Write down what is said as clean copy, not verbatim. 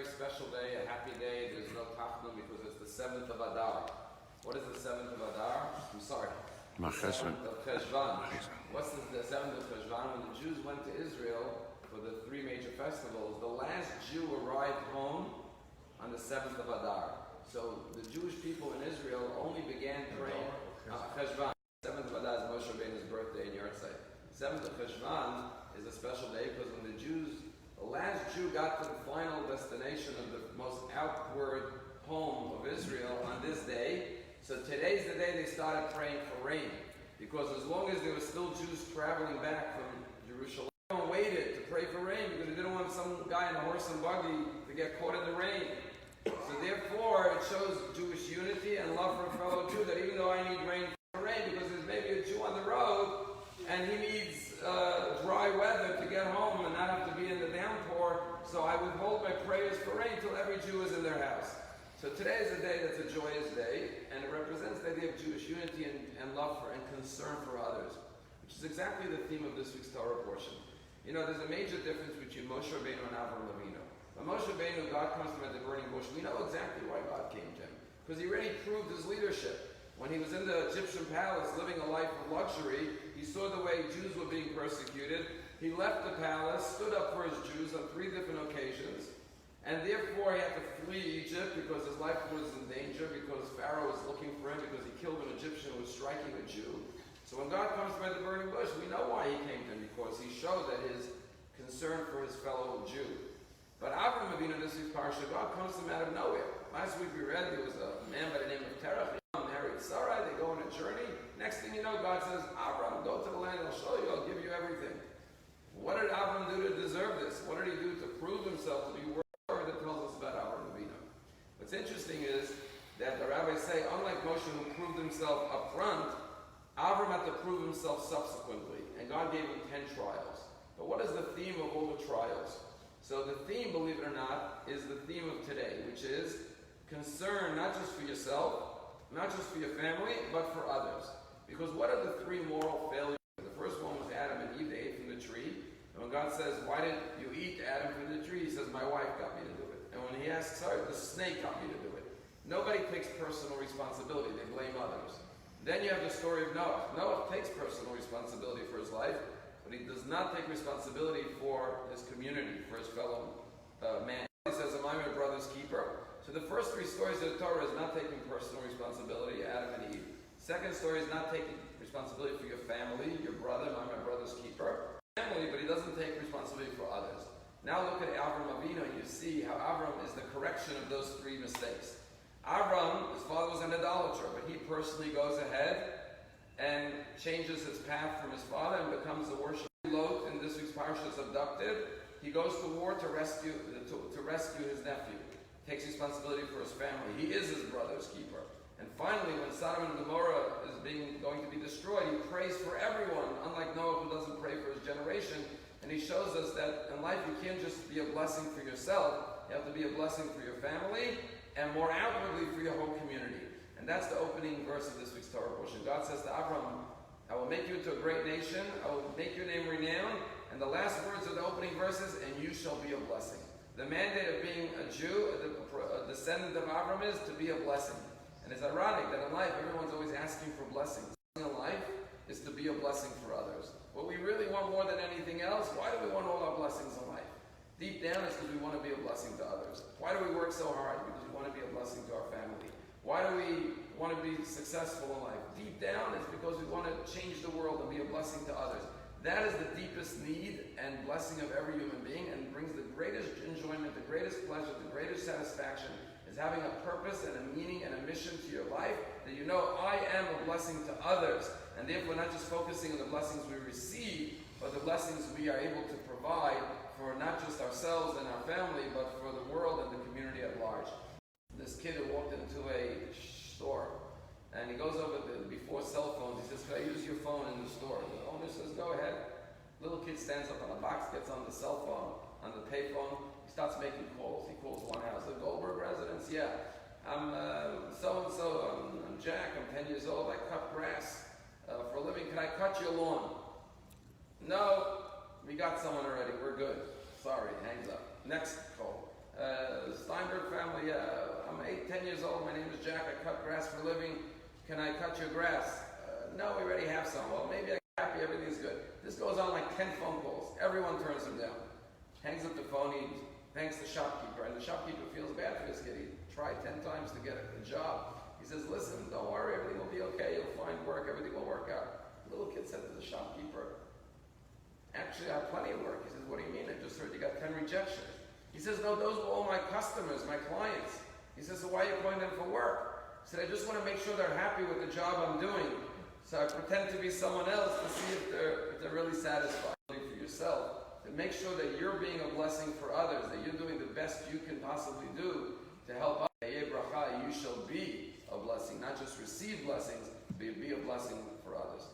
very special day, a happy day. There's no tachnum because it's the 7th of Adar. What is the 7th of Adar? I'm sorry. The 7th of Cheshvan. What's the 7th of Cheshvan? When the Jews went to Israel for the 3 major festivals, the last Jew arrived home on the 7th of Adar. So the Jewish people in Israel only began praying Cheshvan. 7th of Adar is Moshe Rabbeinu's birthday in Yartzeit. 7th of Cheshvan is a special day because when the last Jew got to the final destination of the most outward home of Israel on this day, so today's the day they started praying for rain. Because as long as there were still Jews traveling back from Jerusalem, everyone waited to pray for rain because they didn't want some guy in a horse and buggy to get caught in the rain. So therefore, it shows Jewish unity and love for a fellow Jew that even though I need rain for rain, because there's maybe a Jew on the road and he needs dry weather to get home and not have to be in the downpour, so I would hold my prayers for rain till every Jew is in their house. So today is a day that's a joyous day, and it represents the idea of Jewish unity and love for and concern for others, which is exactly the theme of this week's Torah portion. You know, there's a major difference between Moshe Rabbeinu and Avraham Avinu. When Moshe Rabbeinu, God comes to him at the burning bush, we know exactly why God came to him, because he already proved his leadership. When he was in the Egyptian palace living a life of luxury, he saw the way Jews were being persecuted. He left the palace, stood up for his Jews on 3 different occasions, and therefore he had to flee Egypt because his life was in danger, because Pharaoh was looking for him, because he killed an Egyptian who was striking a Jew. So when God comes by the burning bush, we know why he came to him, because he showed that his concern for his fellow Jew. But Avraham Avinu, this week's parsha, God comes to him out of nowhere. Last week we read there was a man by the name of Terach, married Sarai, they go on a journey. Next thing you know, God says, Avraham, go to the land, I'll show you, I'll give you everything. What did Avraham do to deserve this? What did he do to prove himself to be worthy? That tells us about Avraham Avinu. What's interesting is that the rabbis say, unlike Moshe who proved himself up front, Avraham had to prove himself subsequently, and God gave him 10 trials. But what is the theme of all the trials? So the theme, believe it or not, is the theme of today, which is concern not just for yourself, not just for your family, but for others. Because what are the 3 moral failures? The first one was Adam and Eve, they ate from the tree. And when God says, why didn't you eat, Adam, from the tree? He says, my wife got me to do it. And when he asks, sorry, the snake got me to do it. Nobody takes personal responsibility. They blame others. Then you have the story of Noah. Noah takes personal responsibility for his life, but he does not take responsibility for his community, for his fellow man. He says, am I my brother's keeper? So the first 3 stories of the Torah is not taking personal responsibility, Adam and Eve. Second story is not taking responsibility for your family, your brother, am I my brother's keeper? Family, but he doesn't take responsibility for others. Now look at Avraham Avinu, you see how Avraham is the correction of those 3 mistakes. Avraham, his father was an idolater, but he personally goes ahead and changes his path from his father and becomes a worshiper. Lot, in this week's parsha, is abducted. He goes to war to rescue his nephew. Takes responsibility for his family. He is his brother's keeper. And finally, when Sodom and Gomorrah is going to be destroyed, he prays for everyone, unlike Noah who doesn't pray for his generation. And he shows us that in life you can't just be a blessing for yourself, you have to be a blessing for your family, and more outwardly for your whole community. And that's the opening verse of this week's Torah portion. God says to Abraham, I will make you into a great nation, I will make your name renowned, and the last words of the opening verses, and you shall be a blessing. The mandate of being a Jew, a descendant of Avraham, is to be a blessing. And it's ironic that in life, everyone's always asking for blessings. In life is to be a blessing for others. What we really want more than anything else, why do we want all our blessings in life? Deep down, it's because we want to be a blessing to others. Why do we work so hard? Because we want to be a blessing to our family. Why do we want to be successful in life? Deep down, it's because we want to change the world and be a blessing to others. That is the deepest need and blessing of every human being, and brings the greatest enjoyment, the greatest pleasure, the greatest satisfaction, is having a purpose and a meaning and a mission to your life, that you know, I am a blessing to others, and therefore not just focusing on the blessings we receive, but the blessings we are able to provide for not just ourselves and our family, but for the world and the community at large. This kid who walked into a store, and he goes over before cell phones, he says, can I use your phone in the store? The owner says, go ahead. Little kid stands up on a box, gets on the cell phone, on the payphone, he starts making calls. He calls one house, the Goldberg residence, yeah. I'm so-and-so, I'm Jack, I'm 10 years old, I cut grass for a living, can I cut your lawn? No, we got someone already, we're good. Sorry, hangs up. Next call. I'm 10 years old, my name is Jack, I cut grass for a living. Can I cut your grass? No, we already have some. Well, maybe I'm happy, everything's good. This goes on like 10 phone calls. Everyone turns him down. Hangs up the phone, he thanks the shopkeeper, and the shopkeeper feels bad for this kid. He tried 10 times to get a job. He says, listen, don't worry, everything will be okay, you'll find work, everything will work out. The little kid said to the shopkeeper, actually, I have plenty of work. He says, what do you mean? I just heard you got 10 rejections. He says, no, those were all my customers, my clients. He says, so why are you calling them for work? He said, I just want to make sure they're happy with the job I'm doing. So I pretend to be someone else to see if they're really satisfied for yourself. To make sure that you're being a blessing for others, that you're doing the best you can possibly do to help others. You shall be a blessing, not just receive blessings, but be a blessing for others.